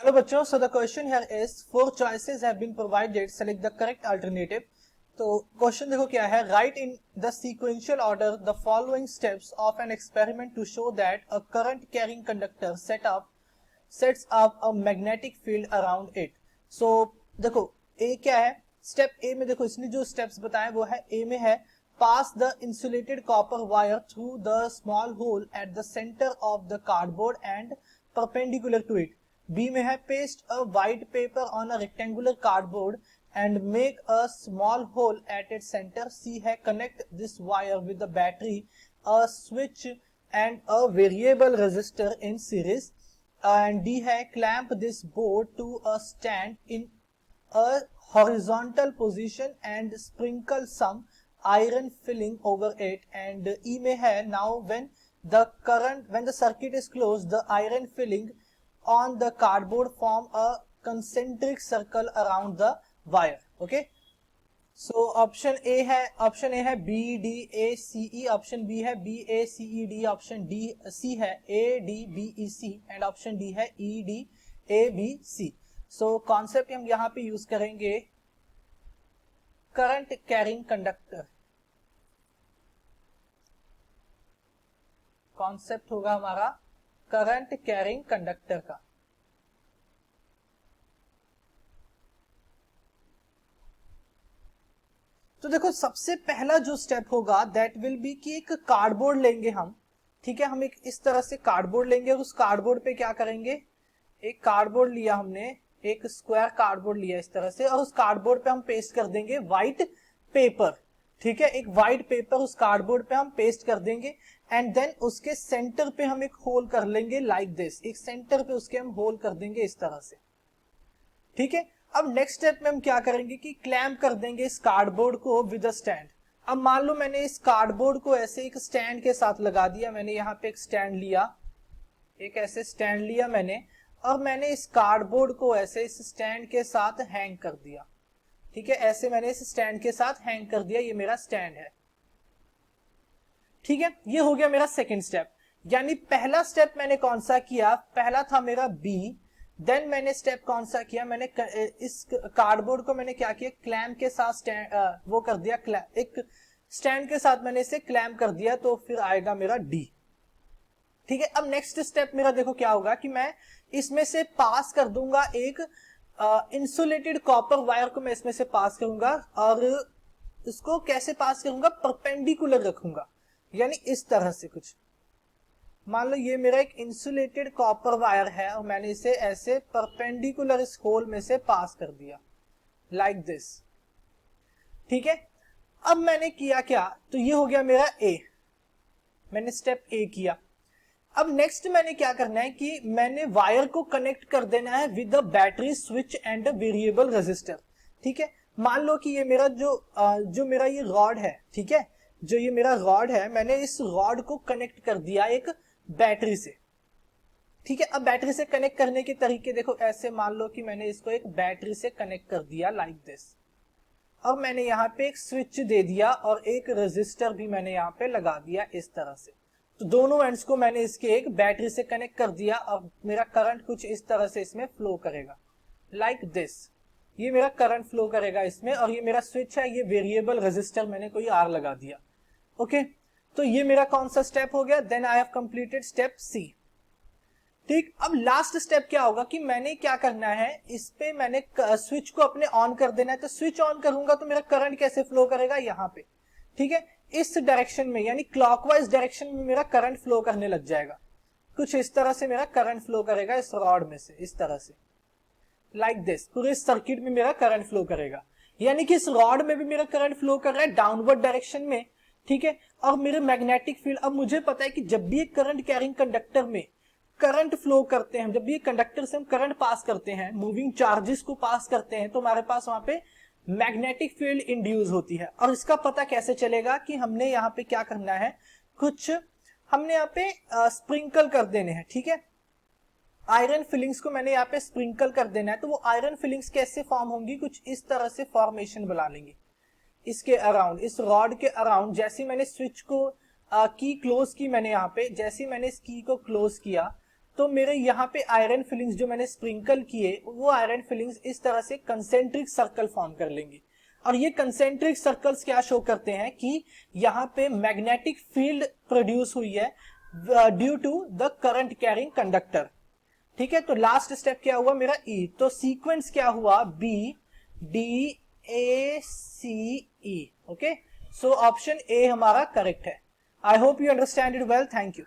Hello बच्चों, so the question here is 4 choices have been provided, select the correct alternative. तो question देखो क्या है, write in the sequential order the following steps of an experiment to show that a current carrying conductor sets up a magnetic field around it. So देखो A क्या है, step A में देखो इसने जो स्टेप्स बताए वो है, A में है pass the insulated copper wire through the small hole at the center of the cardboard and perpendicular to it. B में है paste a white paper on a rectangular cardboard and make a small hole at its center. C है connect this wire with the battery, a switch and a variable resistor in series. And D है clamp this board to a stand in a horizontal position and sprinkle some iron filling over it. And E में है now when the circuit is closed, the iron filling on the cardboard form a concentric circle around the wire. Okay, so option A है B D A C E, option B है B A C E D, option C है A D B E C and option D है E D A B C. so concept हम यहाँ पे use करेंगे current carrying conductor. Concept होगा हमारा current carrying conductor का. तो देखो सबसे पहला जो स्टेप होगा दैट विल बी कि एक कार्डबोर्ड लेंगे हम, ठीक है, हम एक इस तरह से कार्डबोर्ड लेंगे और उस कार्डबोर्ड पे क्या करेंगे, एक कार्डबोर्ड लिया हमने, एक स्क्वायर कार्डबोर्ड लिया इस तरह से और उस कार्डबोर्ड पे हम पेस्ट कर देंगे व्हाइट पेपर. ठीक है, एक व्हाइट पेपर उस कार्डबोर्ड पे हम पेस्ट कर देंगे एंड देन उसके सेंटर पे हम एक होल कर लेंगे लाइक दिस. एक सेंटर पे उसके हम होल कर देंगे इस तरह से. ठीक है, अब नेक्स्ट स्टेप में हम क्या करेंगे कि क्लैंप कर देंगे इस कार्डबोर्ड को विद अ स्टैंड. अब मान लो मैंने इस कार्डबोर्ड को ऐसे एक स्टैंड के साथ लगा दिया. मैंने यहाँ पे एक स्टैंड लिया, एक ऐसे स्टैंड लिया मैंने और मैंने इस कार्डबोर्ड को ऐसे इस स्टैंड के साथ हैंग कर दिया. ठीक है, ऐसे मैंने इस स्टैंड के साथ हैंग कर दिया. ये मेरा स्टैंड है. ठीक है, ये हो गया मेरा सेकंड स्टेप. यानी पहला स्टेप मैंने कौन सा किया, पहला था मेरा बी. देन मैंने स्टेप कौन सा किया, मैंने इस कार्डबोर्ड को मैंने क्या किया, क्लैंप के साथ वो कर दिया, एक स्टैंड के साथ मैंने इसे क्लैंप कर दिया. तो फिर आएगा मेरा डी. ठीक है, अब नेक्स्ट स्टेप मेरा देखो क्या होगा कि मैं इसमें से पास कर दूंगा एक इंसुलेटेड कॉपर वायर को मैं इसमें से पास करूंगा और इसको कैसे पास करूंगा, परपेंडिकुलर रखूंगा. यानी इस तरह से कुछ मान लो ये मेरा एक इंसुलेटेड कॉपर वायर है और मैंने इसे ऐसे परपेंडिकुलर इस होल में से पास कर दिया लाइक दिस. ठीक है, अब मैंने किया क्या, तो ये हो गया मेरा ए. मैंने स्टेप ए किया. अब नेक्स्ट मैंने क्या करना है कि मैंने वायर को कनेक्ट कर देना है with the battery, switch and variable resistor. ठीक है, मान लो कि ये मेरा जो मेरा ये रॉड है, ठीक है, जो ये मेरा रॉड है, मैंने इस रॉड को कनेक्ट कर दिया एक बैटरी से. ठीक है, अब बैटरी से कनेक्ट करने के तरीके देखो ऐसे, मान लो कि मैंने इसको एक बैटरी से कनेक्ट कर दिया लाइक दिस और मैंने यहाँ पे एक स्विच दे दिया और एक रेजिस्टर भी मैंने यहाँ पे लगा दिया इस तरह से. तो दोनों एंड्स को मैंने इसके एक बैटरी से कनेक्ट कर दिया और मेरा करंट कुछ इस तरह से इसमें फ्लो करेगा लाइक दिस. ये मेरा करंट फ्लो करेगा इसमें और ये मेरा स्विच है, ये वेरिएबल रेजिस्टर मैंने कोई आर लगा दिया. ओके, तो ये मेरा कौन सा स्टेप हो गया, then I have completed step C. ठीक, अब लास्ट स्टेप क्या होगा कि मैंने क्या करना है, इस पे मैंने स्विच को अपने ऑन कर देना है. तो स्विच ऑन करूंगा तो मेरा करंट कैसे फ्लो करेगा, यहाँ पे. ठीक है, इस डायरेक्शन में यानी क्लॉकवाइज डायरेक्शन में मेरा करंट फ्लो करने लग जाएगा. कुछ इस तरह से मेरा करंट फ्लो करेगा इस रॉड में से इस तरह से लाइक दिस. पूरे सर्किट में मेरा करंट फ्लो करेगा. यानी कि इस रॉड में भी मेरा करंट फ्लो कर रहा है डाउनवर्ड डायरेक्शन में. ठीक है, और मेरे मैग्नेटिक फील्ड, अब मुझे पता है कि जब भी एक करंट कैरिंग कंडक्टर में करंट फ्लो करते हैं, जब भी एक कंडक्टर से हम करंट पास करते हैं, मूविंग चार्जेस को पास करते हैं, तो हमारे पास वहां पे मैग्नेटिक फील्ड इंड्यूस होती है. और इसका पता कैसे चलेगा कि हमने यहाँ पे क्या करना है, कुछ हमने यहाँ पे स्प्रिंकल कर देने हैं. ठीक है, आयरन फिलिंग्स को मैंने यहाँ पे स्प्रिंकल कर देना है. तो वो आयरन फिलिंग्स कैसे फॉर्म होंगी, कुछ इस तरह से फॉर्मेशन बना लेंगे इसके अराउंड, इस रॉड के अराउंड. जैसे मैंने स्विच को की क्लोज की, मैंने यहाँ पे जैसे मैंने इस की को क्लोज किया तो मेरे यहाँ पे आयरन फिलिंग्स जो मैंने स्प्रिंकल किए, वो आयरन फिलिंग्स इस तरह से कंसेंट्रिक सर्कल फॉर्म कर लेंगी। और ये कंसेंट्रिक सर्कल्स क्या शो करते हैं कि यहाँ पे मैग्नेटिक फील्ड प्रोड्यूस हुई है due to the current carrying conductor. ठीक है, तो लास्ट स्टेप क्या हुआ मेरा ई, तो सीक्वेंस क्या हुआ B D A C E. Okay, so option A हमारा करेक्ट है। I hope you understand it well, thank you.